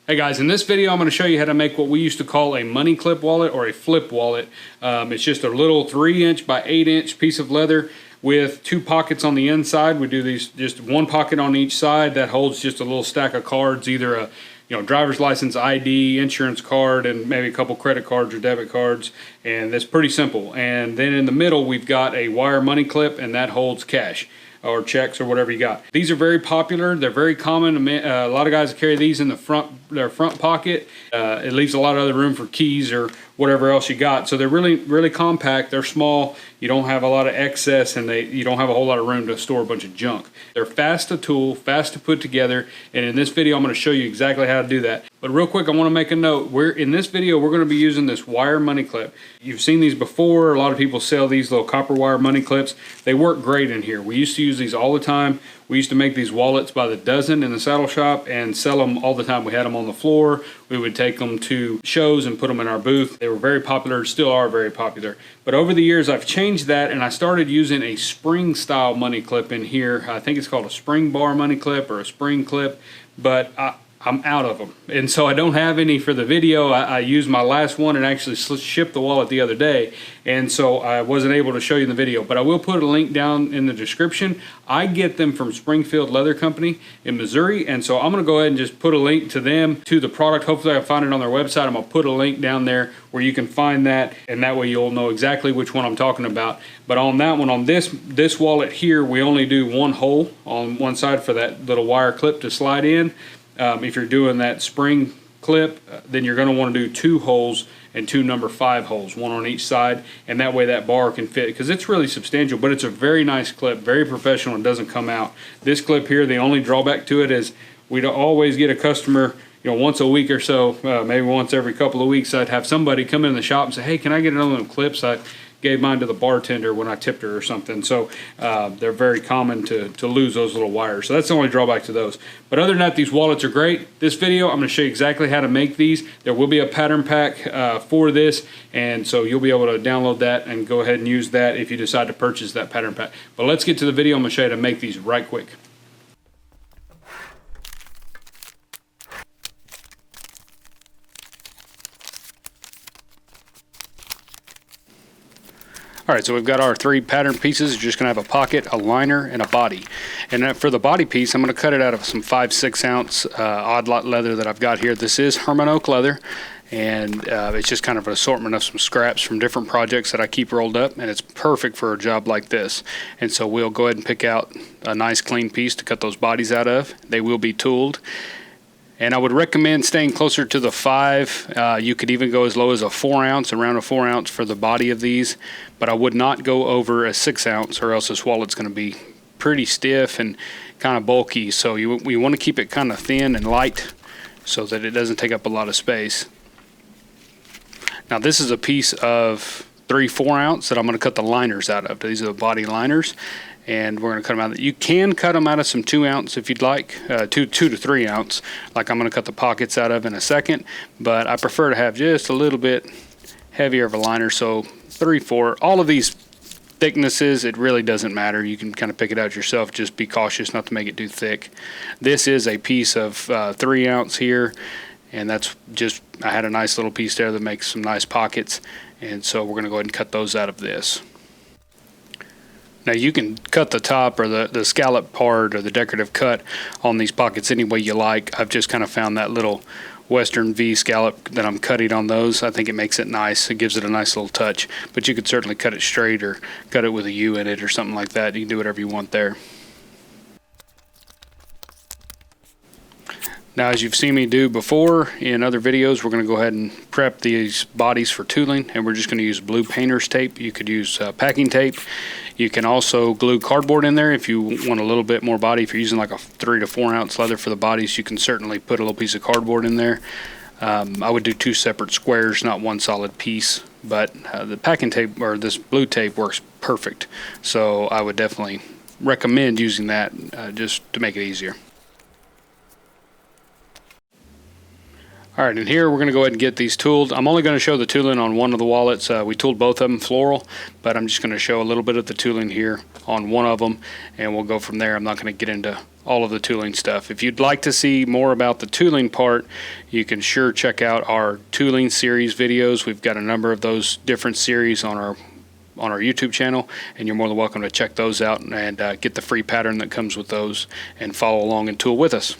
Hey guys, in this video I'm going to show you how to make what we used to call a money clip wallet or a flip wallet. It's just a little 3" by 8" piece of leather with 2 pockets on the inside. We do these just 1 pocket on each side that holds just a little stack of cards, either a driver's license, ID, insurance card, and maybe a couple credit cards or debit cards, and that's pretty simple. And then in the middle we've got a wire money clip, and that holds cash or checks or whatever you got. These are very popular. They're very common. A lot of guys carry these in their front pocket. It leaves a lot of other room for keys or whatever else you got. So they're really compact. They're small. You don't have a lot of excess, and you don't have a whole lot of room to store a bunch of junk. They're fast to tool, fast to put together, and in this video I'm going to show you exactly how to do that. But real quick, I want to make a note. In this video we're going to be using this wire money clip. You've seen these before. A lot of people sell these little copper wire money clips. They work great in here. We used to use these all the time. We used to make these wallets by the dozen in the saddle shop and sell them all the time. We had them on the floor. We would take them to shows and put them in our booth. They were very popular, still are very popular. But over the years I've changed that, and I started using a spring style money clip in here. I think it's called a spring bar money clip or a spring clip, but I'm out of them, and so I don't have any for the video. I used my last one and actually shipped the wallet the other day, and so I wasn't able to show you in the video, but I will put a link down in the description. I get them from Springfield Leather Company in Missouri, and so I'm going to go ahead and just put a link to them, to the product. Hopefully I can find it on their website. I'm going to put a link down there where you can find that, and that way you'll know exactly which one I'm talking about. But on that one, on this wallet here, we only do 1 hole on one side for that little wire clip to slide in. If you're doing that spring clip, then you're going to want to do 2 holes and 2 number 5 holes, 1 on each side, and that way that bar can fit, because it's really substantial. But it's a very nice clip, very professional, and doesn't come out. This clip here, the only drawback to it is we don't always get a customer, once a week or so, maybe once every couple of weeks. I'd have somebody come in the shop and say, hey, can I get another one of them clips? I gave mine to the bartender when I tipped her or something. So they're very common to lose those little wires. So that's the only drawback to those. But other than that, these wallets are great. This video, I'm going to show you exactly how to make these. There will be a pattern pack for this, and so you'll be able to download that and go ahead and use that if you decide to purchase that pattern pack. But let's get to the video. I'm going to show you how to make these right quick. Alright, so we've got our 3 pattern pieces. You're just going to have a pocket, a liner, and a body. And for the body piece, I'm going to cut it out of some 5/6 ounce odd lot leather that I've got here. This is Herman Oak leather, and it's just kind of an assortment of some scraps from different projects that I keep rolled up, and it's perfect for a job like this. And so we'll go ahead and pick out a nice clean piece to cut those bodies out of. They will be tooled. And I would recommend staying closer to the 5. You could even go as low as a 4 ounce, around a 4 ounce for the body of these. But I would not go over a 6 ounce, or else this wallet's going to be pretty stiff and kind of bulky. So we want to keep it kind of thin and light so that it doesn't take up a lot of space. Now this is a piece of 3/4 ounce that I'm going to cut the liners out of. These are the body liners, and we're going to cut them out. You can cut them out of some 2 ounce if you'd like, 2 to 3 ounce, like I'm going to cut the pockets out of in a second, but I prefer to have just a little bit heavier of a liner, so 3/4. All of these thicknesses, it really doesn't matter. You can kind of pick it out yourself. Just be cautious not to make it too thick. This is a piece of 3 ounce here, and that's just, I had a nice little piece there that makes some nice pockets, and so we're going to go ahead and cut those out of this. Now you can cut the top or the scallop part or the decorative cut on these pockets any way you like. I've just kind of found that little Western V scallop that I'm cutting on those. I think it makes it nice. It gives it a nice little touch. But you could certainly cut it straight or cut it with a U in it or something like that. You can do whatever you want there. Now, as you've seen me do before in other videos, we're going to go ahead and prep these bodies for tooling, and we're just going to use blue painter's tape. You could use packing tape. You can also glue cardboard in there if you want a little bit more body. If you're using like a 3 to 4 ounce leather for the bodies, you can certainly put a little piece of cardboard in there. I would do 2 separate squares, not 1 solid piece, but the packing tape, or this blue tape, works perfect. So I would definitely recommend using that just to make it easier. Alright, and here we're going to go ahead and get these tooled. I'm only going to show the tooling on one of the wallets. We tooled both of them floral, but I'm just going to show a little bit of the tooling here on one of them, and we'll go from there. I'm not going to get into all of the tooling stuff. If you'd like to see more about the tooling part, you can sure check out our tooling series videos. We've got a number of those different series on our YouTube channel, and you're more than welcome to check those out and get the free pattern that comes with those and follow along and tool with us.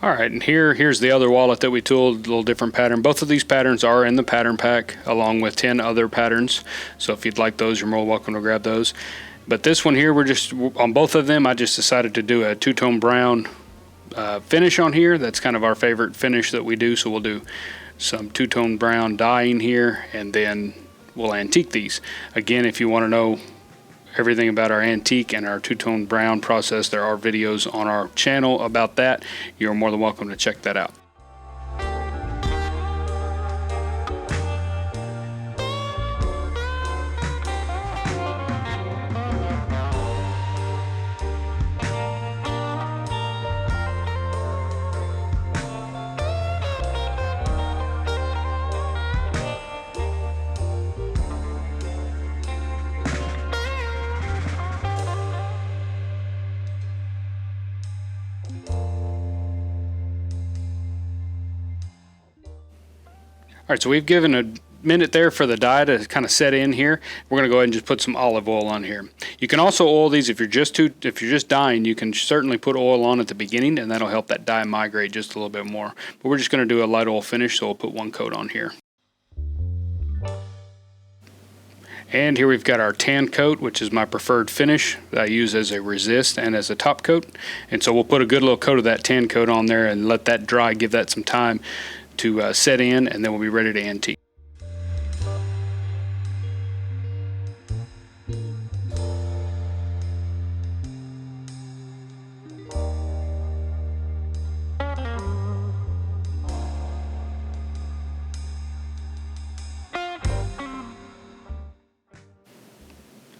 All right, and here's the other wallet that we tooled, a little different pattern. Both of these patterns are in the pattern pack along with 10 other patterns. So if you'd like those, you're more welcome to grab those. But this one here, on both of them, I just decided to do a two-tone brown finish on here. That's kind of our favorite finish that we do. So we'll do some two-tone brown dyeing here, and then we'll antique these. Again, if you want to know everything about our antique and our two-tone brown process, there are videos on our channel about that. You're more than welcome to check that out. All right, so we've given a minute there for the dye to kind of set in here. We're going to go ahead and just put some olive oil on here. You can also oil these if you're just dyeing. You can certainly put oil on at the beginning, and that'll help that dye migrate just a little bit more. But we're just going to do a light oil finish, so we'll put one coat on here. And here we've got our tan coat, which is my preferred finish that I use as a resist and as a top coat. And so we'll put a good little coat of that tan coat on there and let that dry, give that some time to set in, and then we'll be ready to antique.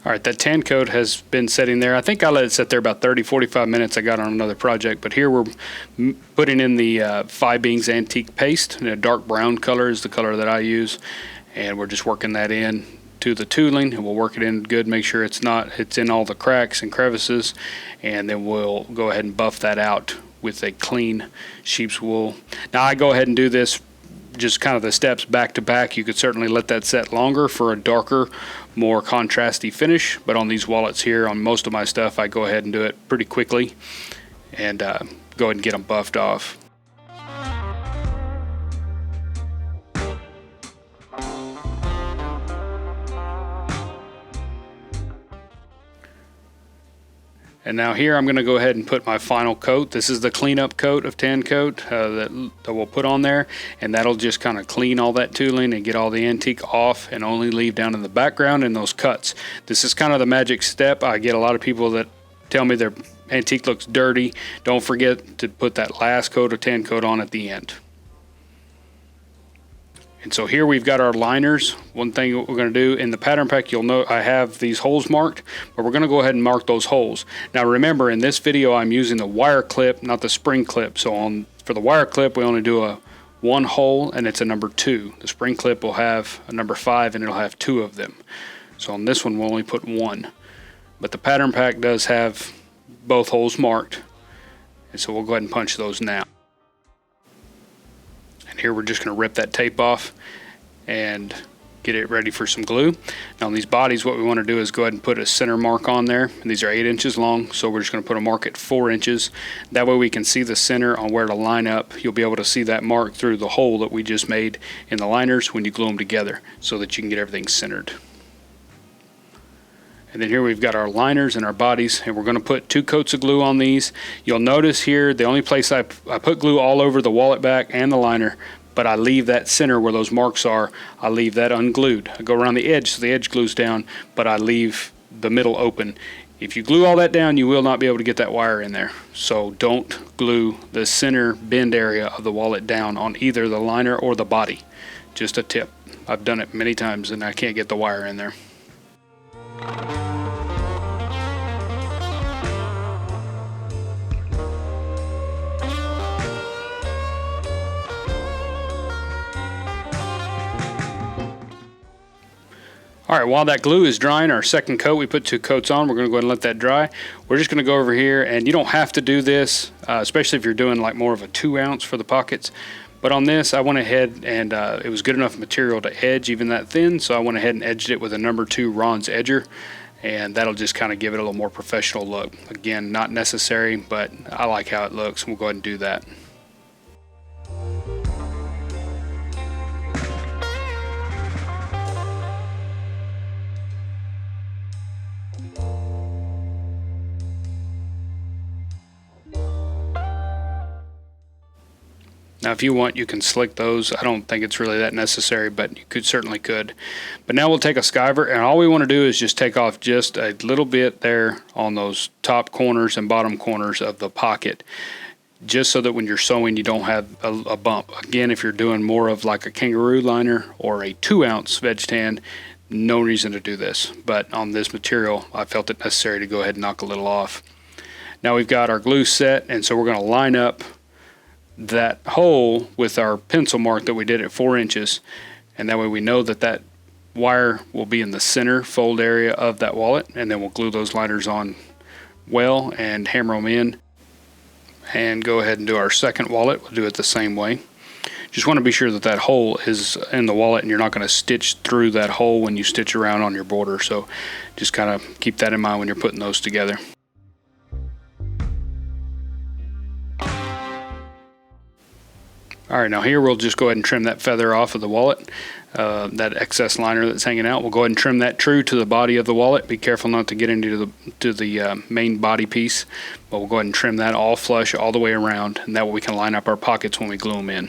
All right, that tan coat has been sitting there. I think I let it sit there about 30-45 minutes. I got on another project, but here we're putting in the Five Beans Antique Paste. And a dark brown color is the color that I use, and we're just working that in to the tooling, and we'll work it in good, make sure it's in all the cracks and crevices, and then we'll go ahead and buff that out with a clean sheep's wool. Now I go ahead and do this just kind of the steps back to back. You could certainly let that set longer for a darker, more contrasty finish, but on these wallets here, on most of my stuff, I go ahead and do it pretty quickly and go ahead and get them buffed off. And now here I'm going to go ahead and put my final coat. This is the cleanup coat of tan coat that we'll put on there, and that'll just kind of clean all that tooling and get all the antique off and only leave down in the background and those cuts. This is kind of the magic step. I get a lot of people that tell me their antique looks dirty. Don't forget to put that last coat of tan coat on at the end. And so here we've got our liners. One thing we're going to do in the pattern pack, you'll note I have these holes marked, but we're going to go ahead and mark those holes. Now remember, in this video I'm using the wire clip, not the spring clip. So for the wire clip, we only do a 1 hole and it's a number 2. The spring clip will have a number 5 and it'll have 2 of them. So on this one we'll only put 1. But the pattern pack does have both holes marked. And so we'll go ahead and punch those now. And here we're just going to rip that tape off and get it ready for some glue. Now on these bodies, what we want to do is go ahead and put a center mark on there. And these are 8 inches long, so we're just going to put a mark at 4 inches. That way we can see the center on where to line up. You'll be able to see that mark through the hole that we just made in the liners when you glue them together, so that you can get everything centered. And then here we've got our liners and our bodies, and we're going to put 2 coats of glue on these. You'll notice here the only place I put glue all over the wallet back and the liner, but I leave that center where those marks are, I leave that unglued. I go around the edge so the edge glues down, but I leave the middle open. If you glue all that down, you will not be able to get that wire in there. So don't glue the center bend area of the wallet down on either the liner or the body. Just a tip. I've done it many times and I can't get the wire in there. All right, while that glue is drying, our second coat, we put 2 coats on. We're going to go ahead and let that dry. We're just going to go over here, and you don't have to do this, especially if you're doing like more of a 2 ounce for the pockets. But on this, I went ahead and it was good enough material to edge even that thin, so I went ahead and edged it with a number 2 Ron's edger, and that'll just kind of give it a little more professional look. Again, not necessary, but I like how it looks. We'll go ahead and do that. Now if you want, you can slick those. I don't think it's really that necessary, but you certainly could. But now we'll take a skiver, and all we want to do is just take off just a little bit there on those top corners and bottom corners of the pocket, just so that when you're sewing you don't have a bump. Again, if you're doing more of like a kangaroo liner or a 2 ounce veg tan, no reason to do this. But on this material, I felt it necessary to go ahead and knock a little off. Now we've got our glue set, and so we're going to line up that hole with our pencil mark that we did at 4 inches, and that way we know that that wire will be in the center fold area of that wallet, and then we'll glue those liners on well and hammer them in and go ahead and do our second wallet. We'll do it the same way. Just want to be sure that that hole is in the wallet and you're not going to stitch through that hole when you stitch around on your border, so just kind of keep that in mind when you're putting those together. Alright, now here we'll just go ahead and trim that feather off of the wallet, that excess liner that's hanging out. We'll go ahead and trim that true to the body of the wallet. Be careful not to get into the main body piece, but we'll go ahead and trim that all flush all the way around, and that way we can line up our pockets when we glue them in.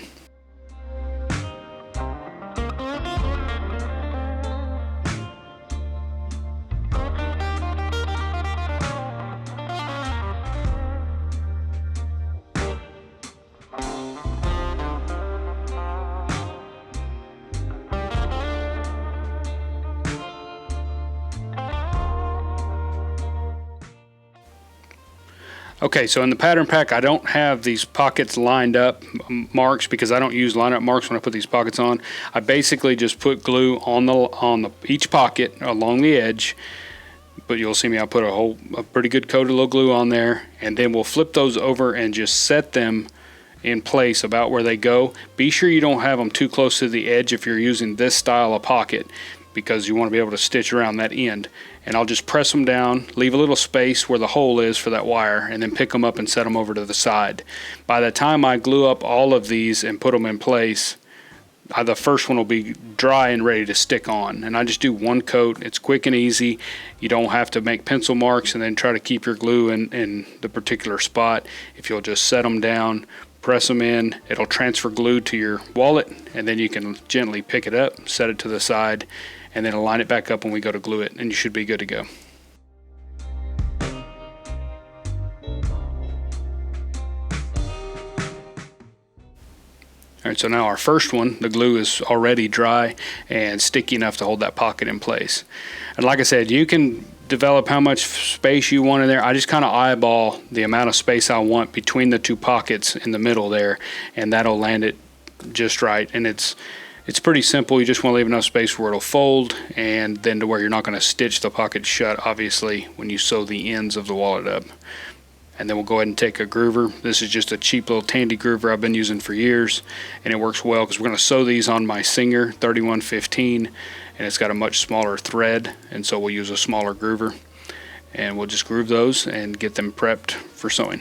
Okay, so in the pattern pack, I don't have these pockets lined up marks because I don't use line up marks when I put these pockets on. I basically just put glue on each pocket along the edge, but you'll see me, I'll put a pretty good coat of little glue on there, and then we'll flip those over and just set them in place about where they go. Be sure you don't have them too close to the edge if you're using this style of pocket, because you want to be able to stitch around that end. And I'll just press them down, leave a little space where the hole is for that wire, and then pick them up and set them over to the side. By the time I glue up all of these and put them in place, the first one will be dry and ready to stick on. And I just do one coat. It's quick and easy. You don't have to make pencil marks and then try to keep your glue in the particular spot. If you'll just set them down, press them in, it'll transfer glue to your wallet, and then you can gently pick it up, set it to the side, and then align it back up when we go to glue it, and you should be good to go. All right, so now our first one, the glue is already dry and sticky enough to hold that pocket in place. And like I said, you can develop how much space you want in there. I just kind of eyeball the amount of space I want between the two pockets in the middle there, and that'll land it just right. And it's pretty simple. You just want to leave enough space where it'll fold, and then to where you're not going to stitch the pocket shut, obviously, when you sew the ends of the wallet up. And then we'll go ahead and take a groover. This is just a cheap little Tandy groover I've been using for years, and it works well because we're going to sew these on my Singer 3115, and it's got a much smaller thread, and so we'll use a smaller groover, and we'll just groove those and get them prepped for sewing.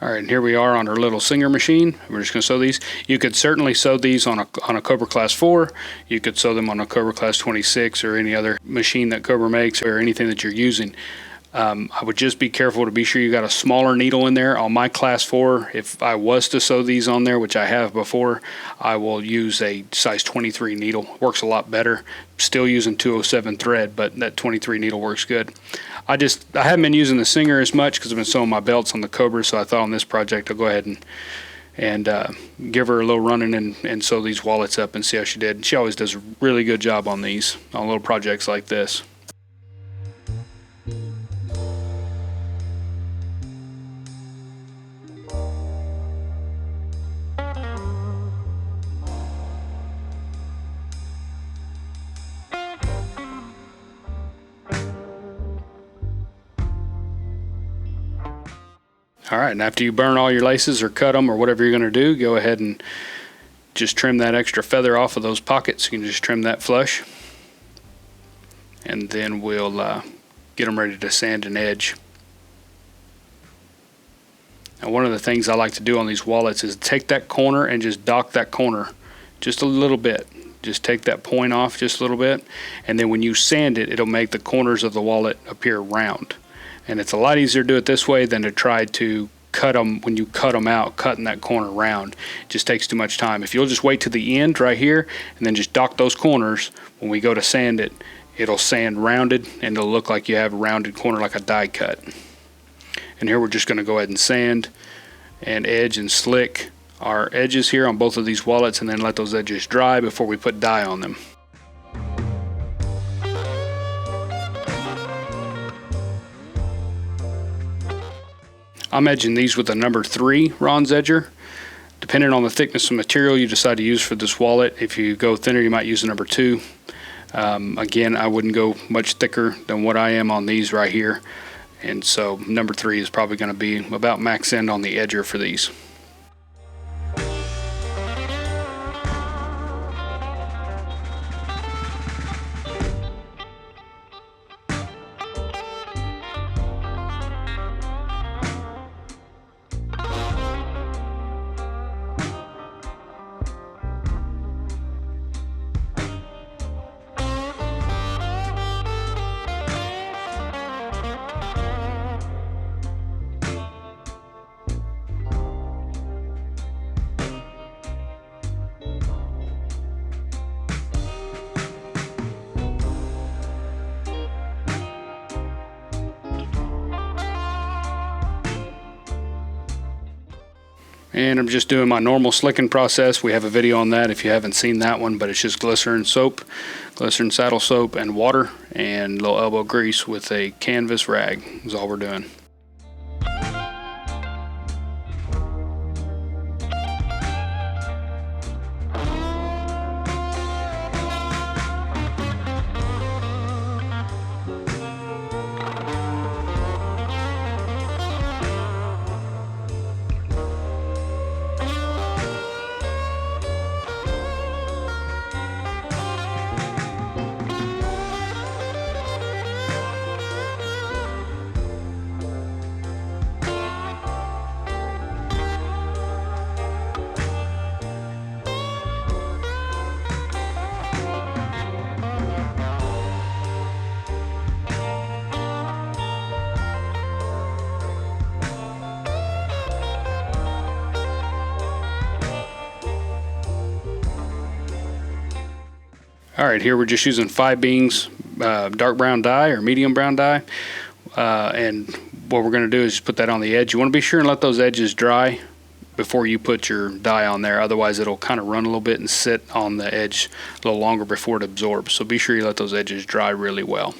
All right, and here we are on our little Singer machine. We're just going to sew these. You could certainly sew these on a Cobra Class 4. You could sew them on a Cobra Class 26 or any other machine that Cobra makes, or anything that you're using. I would just be careful to be sure you got a smaller needle in there. On my Class 4, if I was to sew these on there, which I have before, I will use a size 23 needle. Works a lot better. Still using 207 thread, but that 23 needle works good. I haven't been using the Singer as much because I've been sewing my belts on the Cobra, so I thought on this project I'll go ahead and give her a little running and sew these wallets up and see how she did. She always does a really good job on these, on little projects like this. All right, and after you burn all your laces or cut them or whatever you're going to do, go ahead and just trim that extra feather off of those pockets. You can just trim that flush, and then we'll get them ready to sand and edge. Now, one of the things I like to do on these wallets is take that corner and just dock that corner just a little bit. Just take that point off just a little bit, and then when you sand it, it'll make the corners of the wallet appear round. And it's a lot easier to do it this way than to try to cut them when you cut them out, cutting that corner round. It just takes too much time. If you'll just wait to the end right here and then just dock those corners, when we go to sand it, it'll sand rounded and it'll look like you have a rounded corner like a die cut. And here we're just going to go ahead and sand and edge and slick our edges here on both of these wallets, and then let those edges dry before we put dye on them. I'm edging these with a number 3 Ron's edger. Depending on the thickness of material you decide to use for this wallet, if you go thinner, you might use a number 2. Again, I wouldn't go much thicker than what I am on these right here. And so number 3 is probably going to be about max end on the edger for these. And I'm just doing my normal slicking process. We have a video on that if you haven't seen that one, but it's just glycerin soap, glycerin saddle soap and water and a little elbow grease with a canvas rag is all we're doing. Alright, here we're just using 5 beans dark brown dye or medium brown dye, and what we're going to do is just put that on the edge. You want to be sure and let those edges dry before you put your dye on there, otherwise it'll kind of run a little bit and sit on the edge a little longer before it absorbs. So be sure you let those edges dry really well.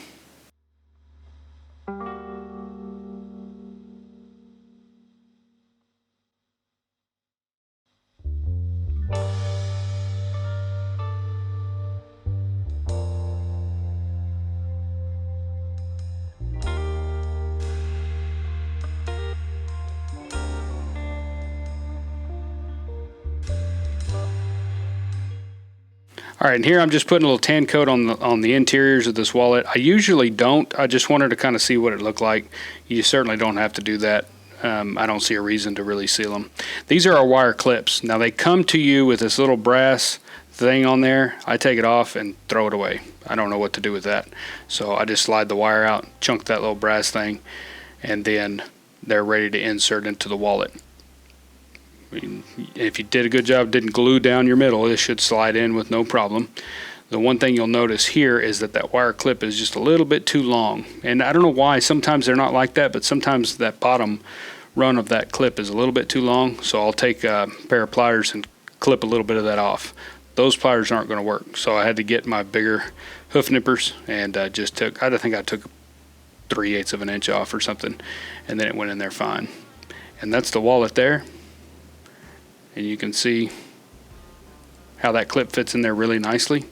Alright, and here I'm just putting a little tan coat on the interiors of this wallet. I usually don't. I just wanted to kind of see what it looked like. You certainly don't have to do that. I don't see a reason to really seal them. These are our wire clips. Now they come to you with this little brass thing on there. I take it off and throw it away. I don't know what to do with that. So I just slide the wire out, chunk that little brass thing, and then they're ready to insert into the wallet. If you did a good job, didn't glue down your middle, it should slide in with no problem. The one thing you'll notice here is that wire clip is just a little bit too long. And I don't know why, sometimes they're not like that, but sometimes that bottom run of that clip is a little bit too long. So I'll take a pair of pliers and clip a little bit of that off. Those pliers aren't going to work. So I had to get my bigger hoof nippers and just took, I think I took 3/8 of an inch off or something, and then it went in there fine. And that's the wallet there. And you can see how that clip fits in there really nicely.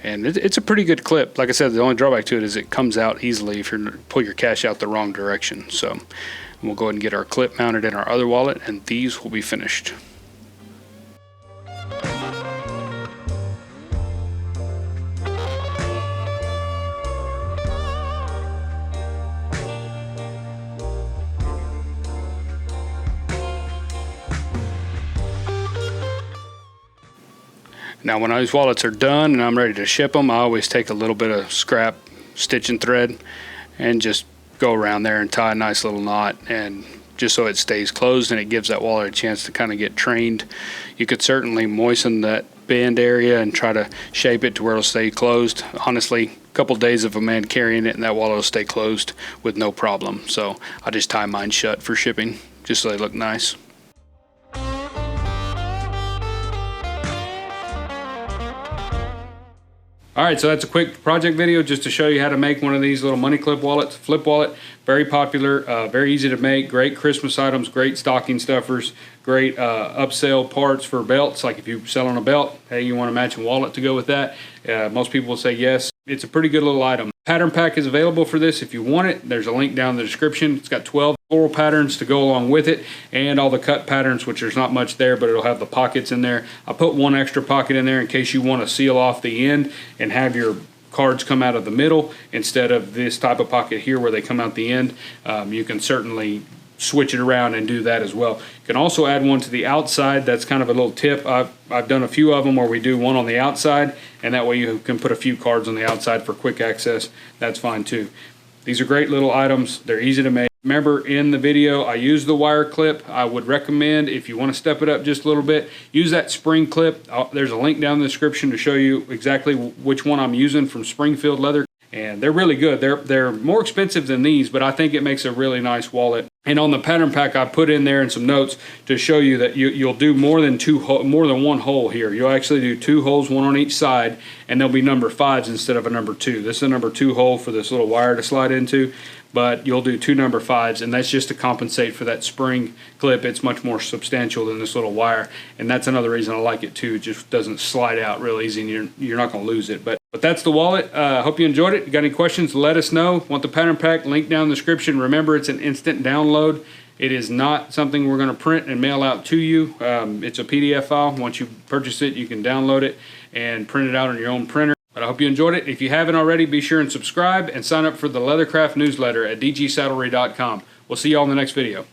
And it's a pretty good clip. Like I said, the only drawback to it is it comes out easily if you pull your cash out the wrong direction. So we'll go ahead and get our clip mounted in our other wallet, and these will be finished. Now when these wallets are done and I'm ready to ship them, I always take a little bit of scrap stitching thread and just go around there and tie a nice little knot, and just so it stays closed and it gives that wallet a chance to kind of get trained. You could certainly moisten that bend area and try to shape it to where it'll stay closed. Honestly, a couple days of a man carrying it and that wallet will stay closed with no problem. So I just tie mine shut for shipping just so they look nice. Alright, so that's a quick project video just to show you how to make one of these little money clip wallets, flip wallet. Very popular, very easy to make, great Christmas items, great stocking stuffers, great upsell parts for belts. Like if you're selling a belt, hey, you want a matching wallet to go with that. Most people will say yes. It's a pretty good little item. Pattern pack is available for this if you want it. There's a link down in the description. It's got 12 floral patterns to go along with it, and all the cut patterns, which there's not much there, but it'll have the pockets in there. I put one extra pocket in there in case you want to seal off the end and have your cards come out of the middle instead of this type of pocket here where they come out the end. You can certainly switch it around and do that as well. You can also add one to the outside. That's kind of a little tip. I've done a few of them where we do one on the outside, and that way you can put a few cards on the outside for quick access. That's fine too. These are great little items. They're easy to make. Remember, in the video I used the wire clip. I would recommend, if you want to step it up just a little bit, use that spring clip. There's a link down in the description to show you exactly which one I'm using from Springfield Leather, and they're really good. They're more expensive than these, but I think it makes a really nice wallet. And on the pattern pack, I put in there in some notes to show you that you'll do more than one hole here. You'll actually do 2 holes, one on each side, and they'll be number 5s instead of a number 2. This is a number 2 hole for this little wire to slide into, but you'll do 2 number 5s, and that's just to compensate for that spring clip. It's much more substantial than this little wire, and that's another reason I like it too. It just doesn't slide out real easy, and you're not going to lose it. But that's the wallet. Hope you enjoyed it. You got any questions, let us know. Want the pattern pack, link down in the description. Remember, it's an instant download. It is not something we're going to print and mail out to you. It's a PDF file. Once you purchase it, you can download it and print it out on your own printer. But I hope you enjoyed it. If you haven't already, be sure and subscribe and sign up for the Leathercraft newsletter at dgsaddlery.com. We'll see you all in the next video.